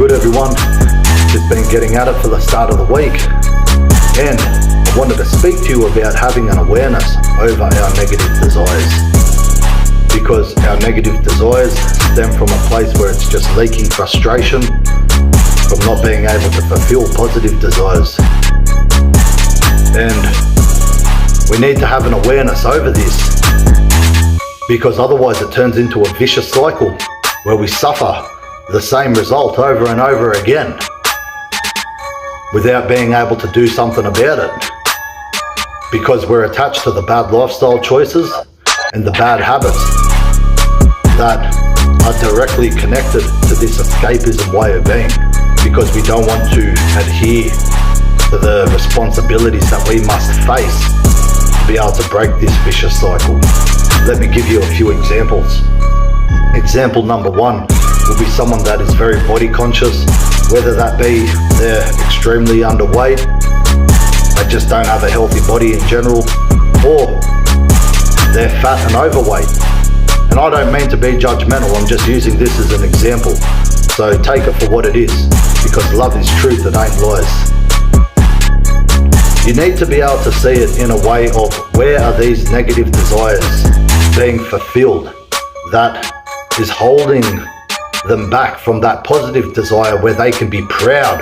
good, everyone? Just been getting at it for the start of the week, and I wanted to speak to you about having an awareness over our negative desires, because our negative desires stem from a place where it's just leaking frustration from not being able to fulfill positive desires. And we need to have an awareness over this, because otherwise it turns into a vicious cycle where we suffer the same result over and over again without being able to do something about it, because we're attached to the bad lifestyle choices and the bad habits that are directly connected to this escapism way of being, because we don't want to adhere to the responsibilities that we must face to be able to break this vicious cycle. Let me give you a few examples. Example number one will be someone that is very body conscious, whether that be they're extremely underweight, they just don't have a healthy body in general, or they're fat and overweight. And I don't mean to be judgmental, I'm just using this as an example. So take it for what it is, because love is truth, it ain't lies. You need to be able to see it in a way of, where are these negative desires being fulfilled that is holding them back from that positive desire where they can be proud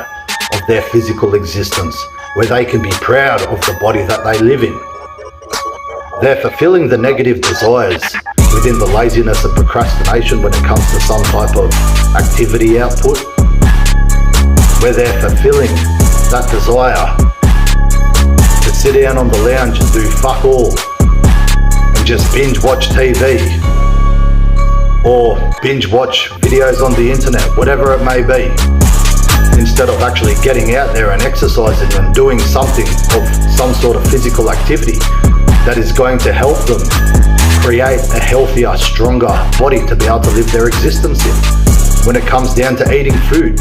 of their physical existence, where they can be proud of the body that they live in. They're fulfilling the negative desires within the laziness and procrastination when it comes to some type of activity output, where they're fulfilling that desire to sit down on the lounge and do fuck all and just binge watch TV or binge watch videos on the internet, whatever it may be, instead of actually getting out there and exercising and doing something of some sort of physical activity that is going to help them create a healthier, stronger body to be able to live their existence in. When it comes down to eating food,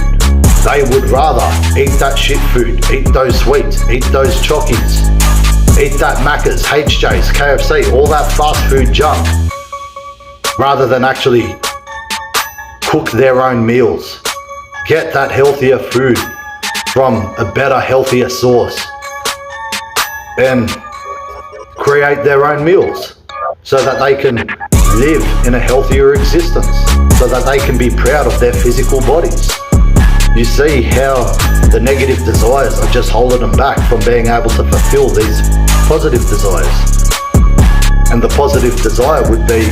they would rather eat that shit food, eat those sweets, eat those chockies, eat that Macca's, HJ's, KFC, all that fast food junk, rather than actually cook their own meals, get that healthier food from a better, healthier source, and create their own meals so that they can live in a healthier existence, so that they can be proud of their physical bodies. You see how the negative desires are just holding them back from being able to fulfill these positive desires. And the positive desire would be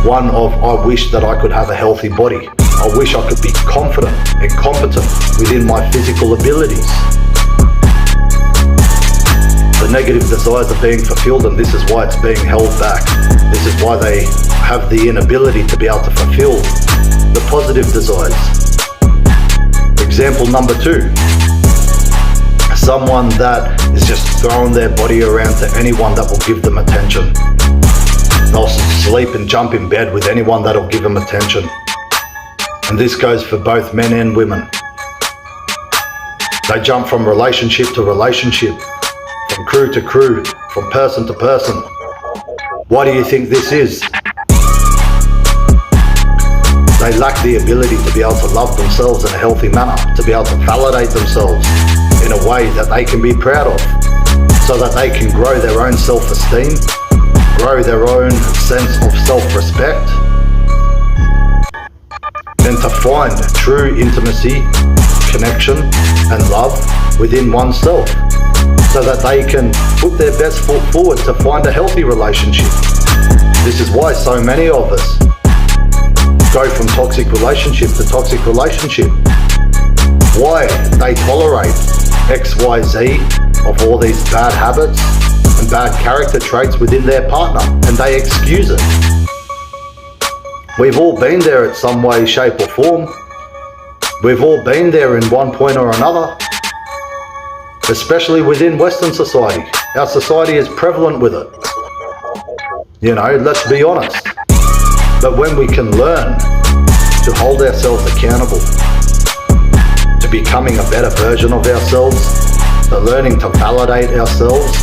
one of, I wish that I could have a healthy body. I wish I could be confident and competent within my physical abilities. The negative desires are being fulfilled, and this is why it's being held back. This is why they have the inability to be able to fulfill the positive desires. Example number two, someone that is just throwing their body around to anyone that will give them attention. They'll sleep and jump in bed with anyone that'll give them attention. And this goes for both men and women. They jump from relationship to relationship, from crew to crew, from person to person. Why do you think this is? They lack the ability to be able to love themselves in a healthy manner, to be able to validate themselves in a way that they can be proud of, so that they can grow their own self-esteem, grow their own sense of self-respect, and to find true intimacy, connection, and love within oneself, so that they can put their best foot forward to find a healthy relationship. This is why so many of us go from toxic relationship to toxic relationship. Why they tolerate XYZ of all these bad habits and bad character traits within their partner, and they excuse it. We've all been there at some way, shape or form. We've all been there in one point or another, especially within Western society. Our society is prevalent with it. You know, let's be honest. But when we can learn to hold ourselves accountable, to becoming a better version of ourselves, to learning to validate ourselves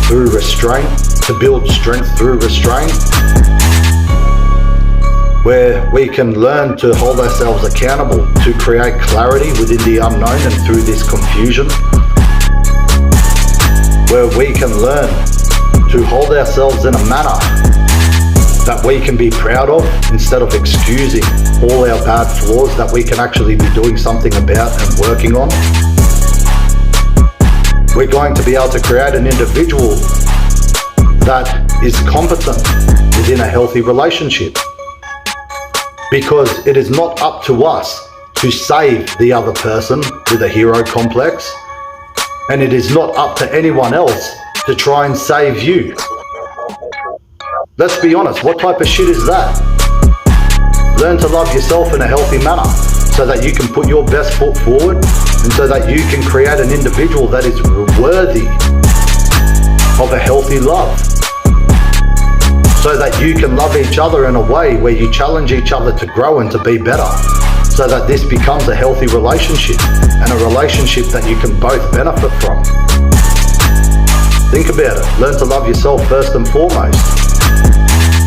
through restraint, to build strength through restraint, where we can learn to hold ourselves accountable, to create clarity within the unknown and through this confusion, where we can learn to hold ourselves in a manner that we can be proud of instead of excusing all our bad flaws that we can actually be doing something about and working on. We're going to be able to create an individual that is competent within a healthy relationship, because it is not up to us to save the other person with a hero complex, and it is not up to anyone else to try and save you. Let's be honest, what type of shit is that? Learn to love yourself in a healthy manner so that you can put your best foot forward and so that you can create an individual that is worthy of a healthy love. So that you can love each other in a way where you challenge each other to grow and to be better. So that this becomes a healthy relationship and a relationship that you can both benefit from. Think about it. Learn to love yourself first and foremost.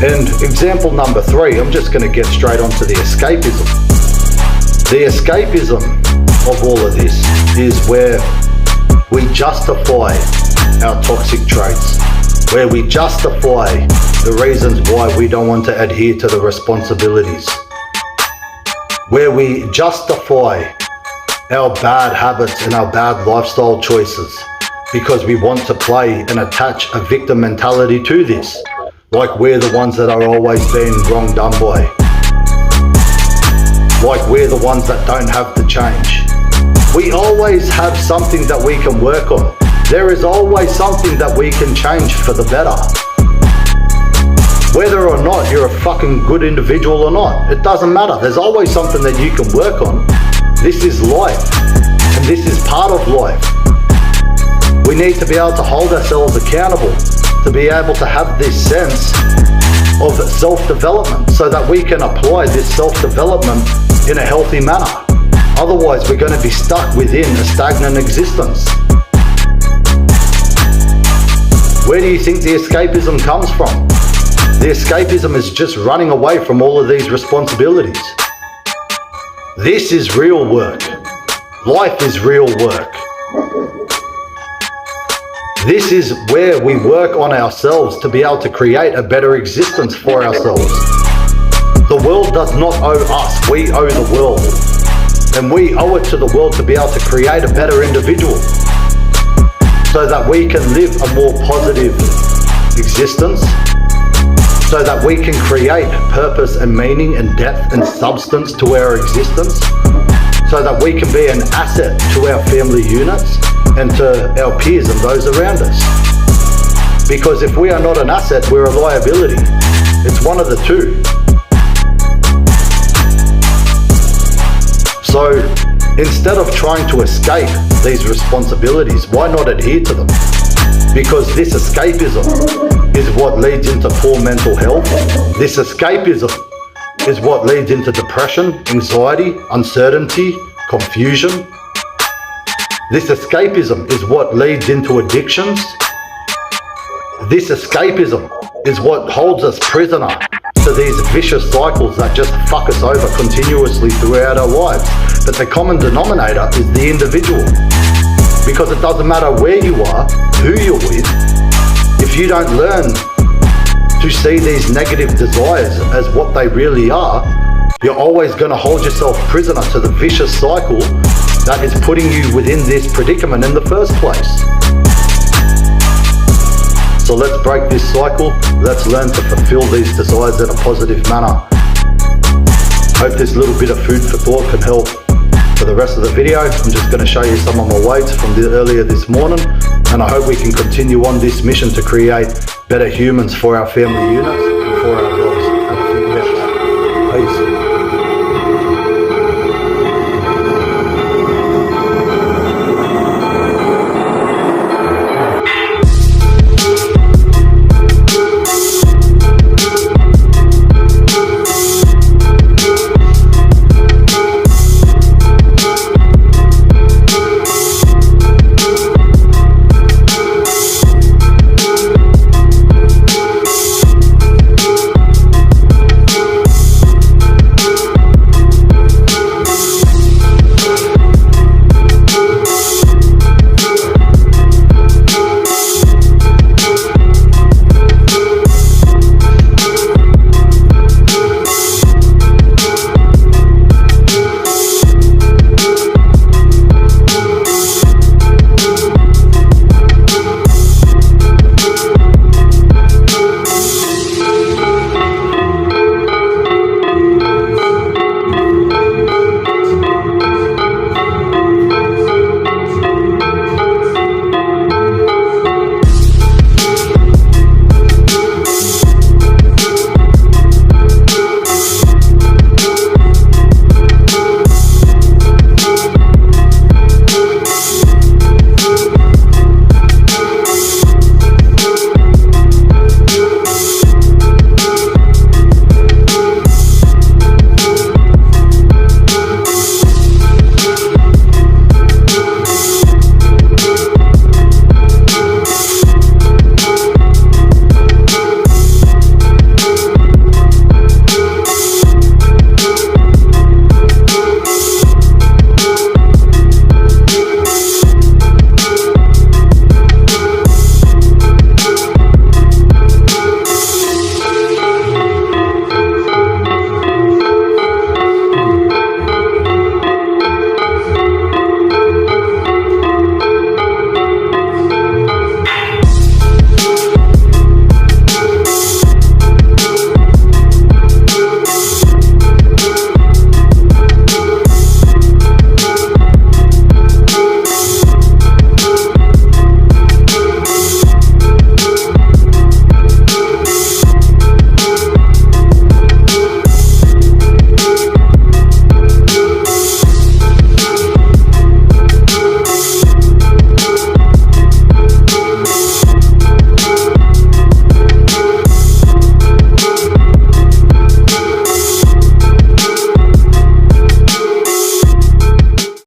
And example number 3, I'm just going to get straight onto the escapism. The escapism of all of this is where we justify our toxic traits, where we justify the reasons why we don't want to adhere to the responsibilities, where we justify our bad habits and our bad lifestyle choices because we want to play and attach a victim mentality to this, like we're the ones that are always being wrong done by, like we're the ones that don't have to change. We always have something that we can work on. There is always something that we can change for the better. Whether or not you're a fucking good individual or not, it doesn't matter. There's always something that you can work on. This is life, and this is part of life. We need to be able to hold ourselves accountable, to be able to have this sense of self-development so that we can apply this self-development in a healthy manner. Otherwise, we're going to be stuck within a stagnant existence. Where do you think the escapism comes from? The escapism is just running away from all of these responsibilities. This is real work. Life is real work. This is where we work on ourselves to be able to create a better existence for ourselves. The world does not owe us, we owe the world. And we owe it to the world to be able to create a better individual so that we can live a more positive existence, so that we can create purpose and meaning and depth and substance to our existence, so that we can be an asset to our family units and to our peers and those around us. Because if we are not an asset, we're a liability. It's one of the two. So instead of trying to escape these responsibilities, why not adhere to them? Because this escapism is what leads into poor mental health. This escapism is what leads into depression, anxiety, uncertainty, confusion. This escapism is what leads into addictions. This escapism is what holds us prisoner to these vicious cycles that just fuck us over continuously throughout our lives. But the common denominator is the individual. Because it doesn't matter where you are, who you're with, if you don't learn to see these negative desires as what they really are, you're always going to hold yourself prisoner to the vicious cycle that is putting you within this predicament in the first place. So let's break this cycle. Let's learn to fulfill these desires in a positive manner. Hope this little bit of food for thought can help. For the rest of the video, I'm just going to show you some of my weights from earlier this morning, and I hope we can continue on this mission to create better humans for our family units and for our girls. Have a think about that. Peace.